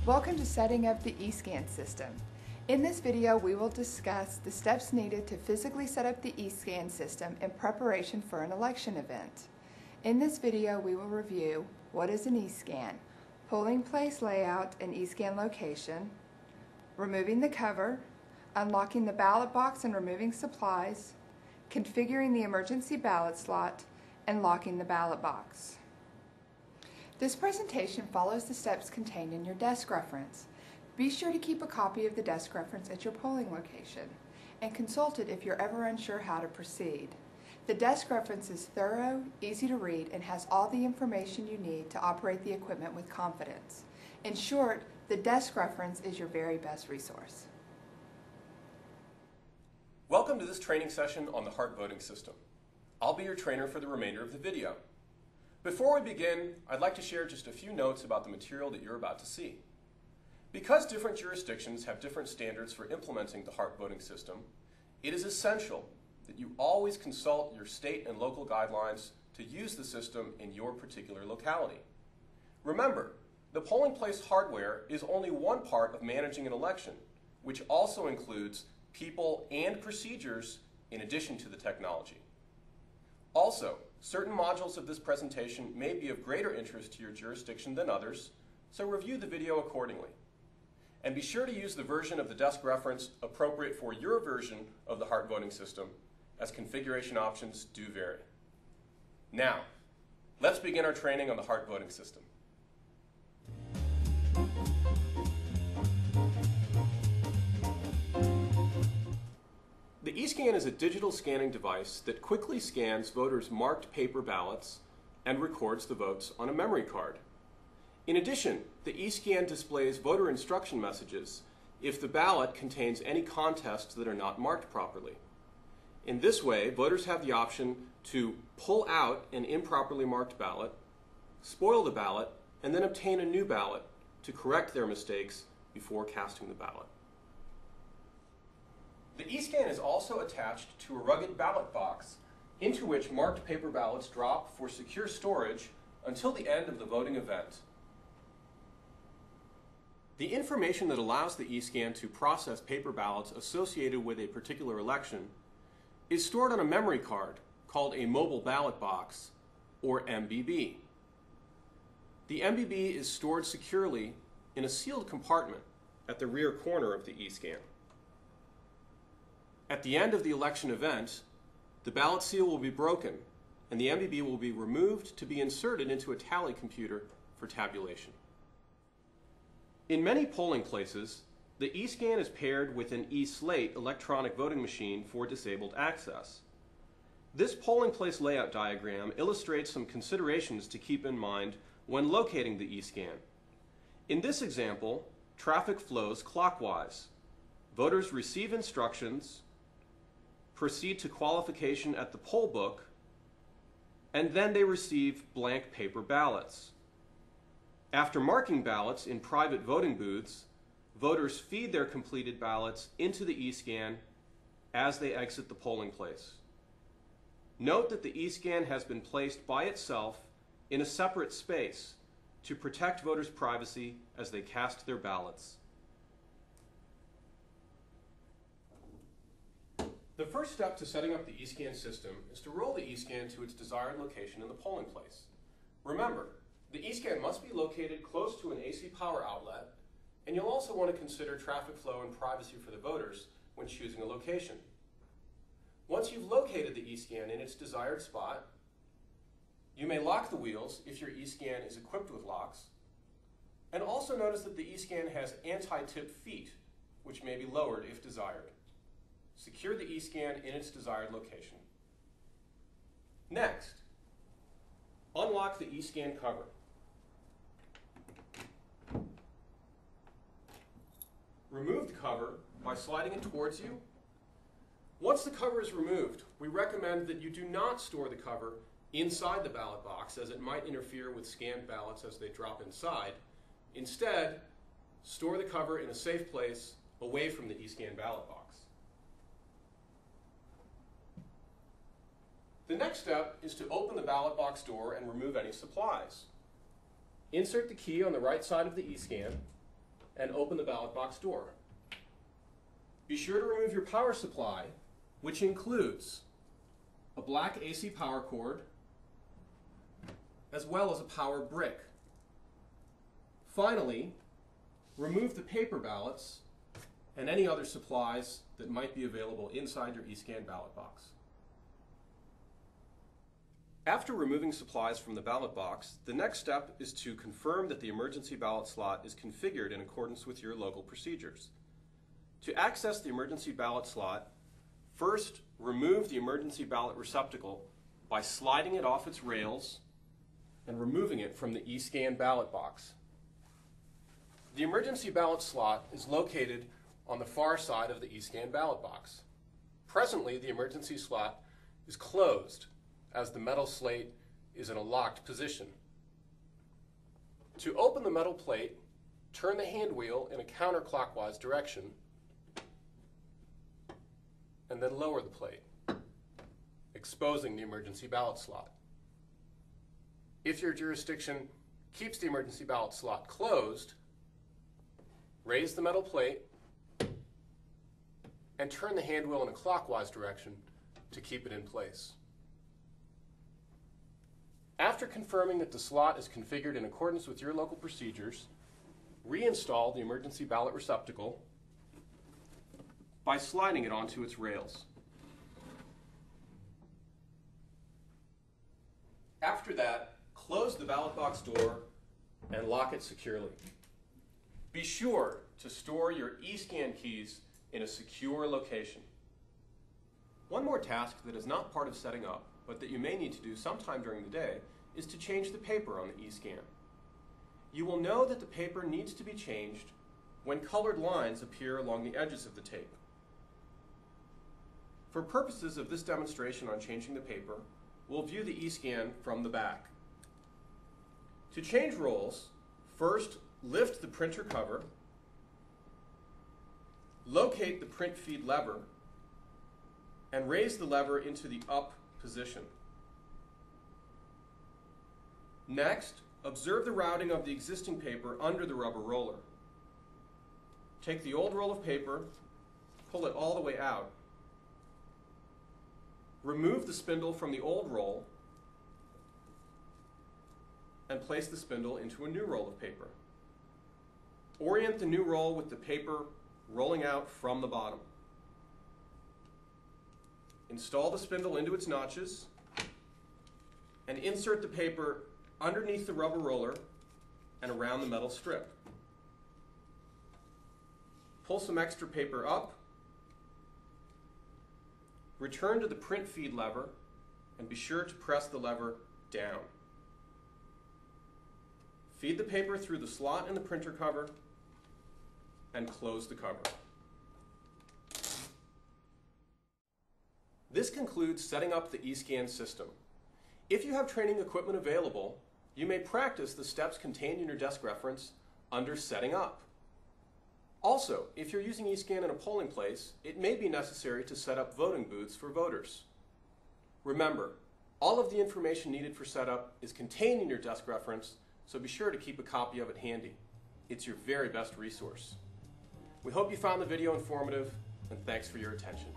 Welcome to setting up the eScan system. In this video, we will discuss the steps needed to physically set up the eScan system in preparation for an election event. In this video, we will review what is an eScan, polling place layout and eScan location, removing the cover, unlocking the ballot box and removing supplies, configuring the emergency ballot slot, and locking the ballot box. This presentation follows the steps contained in your desk reference. Be sure to keep a copy of the desk reference at your polling location and consult it if you're ever unsure how to proceed. The desk reference is thorough, easy to read, and has all the information you need to operate the equipment with confidence. In short, the desk reference is your very best resource. Welcome to this training session on the HART voting system. I'll be your trainer for the remainder of the video. Before we begin, I'd like to share just a few notes about the material that you're about to see. Because different jurisdictions have different standards for implementing the HART voting system, it is essential that you always consult your state and local guidelines to use the system in your particular locality. Remember, the polling place hardware is only one part of managing an election, which also includes people and procedures in addition to the technology. Also, certain modules of this presentation may be of greater interest to your jurisdiction than others, so review the video accordingly. And be sure to use the version of the desk reference appropriate for your version of the HART voting system, as configuration options do vary. Now, let's begin our training on the HART voting system. The eScan is a digital scanning device that quickly scans voters' marked paper ballots and records the votes on a memory card. In addition, the eScan displays voter instruction messages if the ballot contains any contests that are not marked properly. In this way, voters have the option to pull out an improperly marked ballot, spoil the ballot, and then obtain a new ballot to correct their mistakes before casting the ballot. The eScan is also attached to a rugged ballot box into which marked paper ballots drop for secure storage until the end of the voting event. The information that allows the eScan to process paper ballots associated with a particular election is stored on a memory card called a mobile ballot box, or MBB. The MBB is stored securely in a sealed compartment at the rear corner of the eScan. At the end of the election event, the ballot seal will be broken and the MBB will be removed to be inserted into a tally computer for tabulation. In many polling places, the eScan is paired with an eSlate electronic voting machine for disabled access. This polling place layout diagram illustrates some considerations to keep in mind when locating the eScan. In this example, traffic flows clockwise. Voters receive instructions, proceed to qualification at the poll book, and then they receive blank paper ballots. After marking ballots in private voting booths, voters feed their completed ballots into the eScan as they exit the polling place. Note that the eScan has been placed by itself in a separate space to protect voters' privacy as they cast their ballots. The first step to setting up the eScan system is to roll the eScan to its desired location in the polling place. Remember, the eScan must be located close to an AC power outlet, and you'll also want to consider traffic flow and privacy for the voters when choosing a location. Once you've located the eScan in its desired spot, you may lock the wheels if your eScan is equipped with locks, and also notice that the eScan has anti-tip feet, which may be lowered if desired. Secure the eScan in its desired location. Next, unlock the eScan cover. Remove the cover by sliding it towards you. Once the cover is removed, we recommend that you do not store the cover inside the ballot box, as it might interfere with scanned ballots as they drop inside. Instead, store the cover in a safe place away from the eScan ballot box. The next step is to open the ballot box door and remove any supplies. Insert the key on the right side of the eScan and open the ballot box door. Be sure to remove your power supply, which includes a black AC power cord, as well as a power brick. Finally, remove the paper ballots and any other supplies that might be available inside your eScan ballot box. After removing supplies from the ballot box, the next step is to confirm that the emergency ballot slot is configured in accordance with your local procedures. To access the emergency ballot slot, first remove the emergency ballot receptacle by sliding it off its rails and removing it from the eScan ballot box. The emergency ballot slot is located on the far side of the eScan ballot box. Presently, the emergency slot is closed as the metal slate is in a locked position. To open the metal plate, turn the hand wheel in a counterclockwise direction and then lower the plate, exposing the emergency ballot slot. If your jurisdiction keeps the emergency ballot slot closed, raise the metal plate and turn the hand wheel in a clockwise direction to keep it in place. After confirming that the slot is configured in accordance with your local procedures, reinstall the emergency ballot receptacle by sliding it onto its rails. After that, close the ballot box door and lock it securely. Be sure to store your eScan keys in a secure location. One more task that is not part of setting up, but that you may need to do sometime during the day, is to change the paper on the eScan. You will know that the paper needs to be changed when colored lines appear along the edges of the tape. For purposes of this demonstration on changing the paper, we'll view the eScan from the back. To change rolls, first lift the printer cover, locate the print feed lever, and raise the lever into the up position. Next, observe the routing of the existing paper under the rubber roller. Take the old roll of paper, pull it all the way out. Remove the spindle from the old roll and place the spindle into a new roll of paper. Orient the new roll with the paper rolling out from the bottom. Install the spindle into its notches and insert the paper underneath the rubber roller and around the metal strip. Pull some extra paper up, return to the print feed lever, and be sure to press the lever down. Feed the paper through the slot in the printer cover and close the cover. This concludes setting up the eScan system. If you have training equipment available, you may practice the steps contained in your desk reference under Setting Up. Also, if you're using eScan in a polling place, it may be necessary to set up voting booths for voters. Remember, all of the information needed for setup is contained in your desk reference, so be sure to keep a copy of it handy. It's your very best resource. We hope you found the video informative, and thanks for your attention.